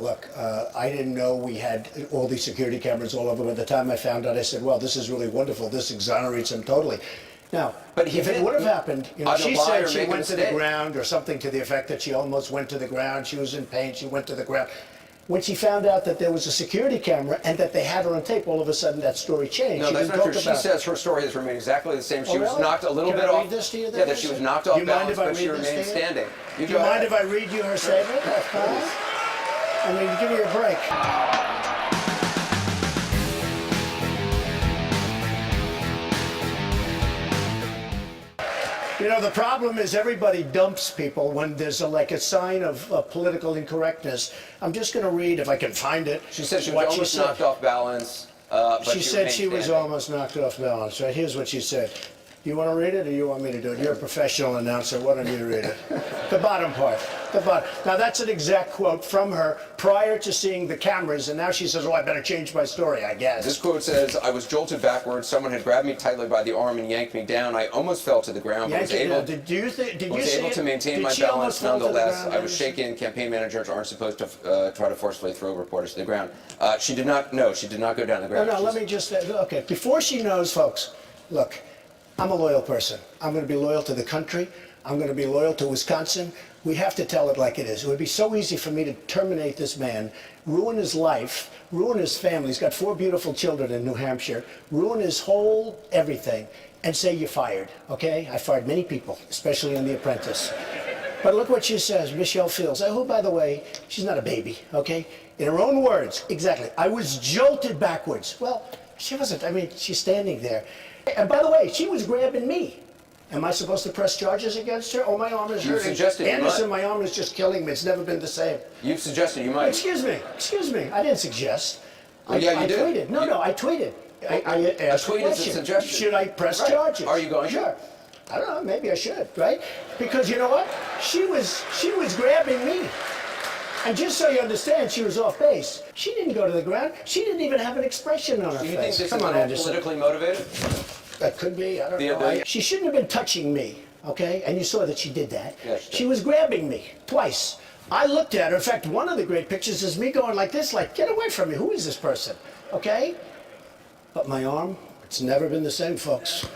Look, I didn't know we had all these security cameras all over. By the time I found out, I said, well, this is really wonderful. This exonerates him totally. Now, but if it would have happened, you know, she said she went to the ground or something to the effect that she almost went to the ground. She was in pain. She went to the ground. When she found out that there was a security camera and that they had her on tape, all of a sudden that story changed. No, that's not true. She says her story has remained exactly the same. She was knocked a little bit off. Read this to you, yeah, that she was knocked off balance, but she remained standing. Do you mind if I read you her statement? I mean, give me a break. You know, the problem is everybody dumps people when there's like a sign of political incorrectness. I'm just going to read, if I can find it. She said she was almost knocked off balance. But she said she was almost knocked off balance. Right, here's what she said. You want to read it, or you want me to do it? You're a professional announcer. Why don't you read it? The bottom part. The bottom. Now, that's an exact quote from her prior to seeing the cameras, and now she says, oh, I better change my story, I guess. This quote says, I was jolted backwards. Someone had grabbed me tightly by the arm and yanked me down. I almost fell to the ground, but was able to maintain my balance nonetheless. I was shaken. Campaign managers aren't supposed to try to forcefully throw reporters to the ground. She did not go down the ground. No, let me just, okay, before she knows, folks, look, I'm a loyal person. I'm going to be loyal to the country. I'm going to be loyal to Wisconsin. We have to tell it like it is. It would be so easy for me to terminate this man, ruin his life, ruin his family. He's got 4 beautiful children in New Hampshire, ruin his whole everything, and say you're fired, okay? I fired many people, especially in The Apprentice. But look what she says, Michelle Fields, who, by the way, she's not a baby, okay? In her own words, exactly, I was jolted backwards. Well, she wasn't. I mean, she's standing there. And by the way, she was grabbing me. Am I supposed to press charges against her? Oh, my arm is hurting. You suggested you might. Anderson, my arm is just killing me. It's never been the same. You've suggested you might. Excuse me. I didn't suggest. Well, yeah, you did. Tweeted. No, I tweeted. I asked a tweet is a suggestion. Should I press charges? Are you going to? Sure. I don't know. Maybe I should, right? Because you know what? She was grabbing me. And just so you understand, she was off base. She didn't go to the ground. She didn't even have an expression on her face. Do you think this is politically motivated? That could be. I don't know. She shouldn't have been touching me, okay? And you saw that she did that. Yes, she was grabbing me twice. I looked at her. In fact, one of the great pictures is me going like this, like, get away from me. Who is this person? Okay? But my arm, it's never been the same, folks.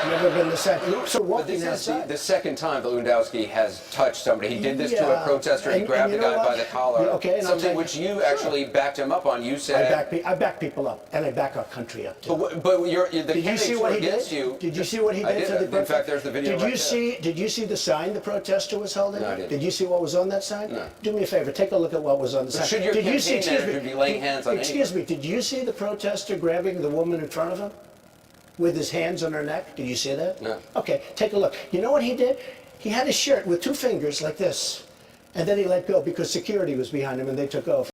Never been the same. So but this is the second time that Lewandowski has touched somebody. He did this to a protester. He grabbed the guy by the collar. Okay, something which you actually backed him up on. You said I back people up, and I back our country up too. But the candidates were against you. Did you see what he did? I did. In fact, there's the video. Did you see the sign the protester was holding? No, I didn't. Did you see what was on that sign? No. Do me a favor. Take a look at what was on the sign. Should your campaign manager be laying hands on anyone? Excuse me. Did you see the protester grabbing the woman in front of him? With his hands on her neck? Did you see that? No. Okay, take a look. You know what he did? He had his shirt with 2 fingers like this, and then he let go because security was behind him and they took over.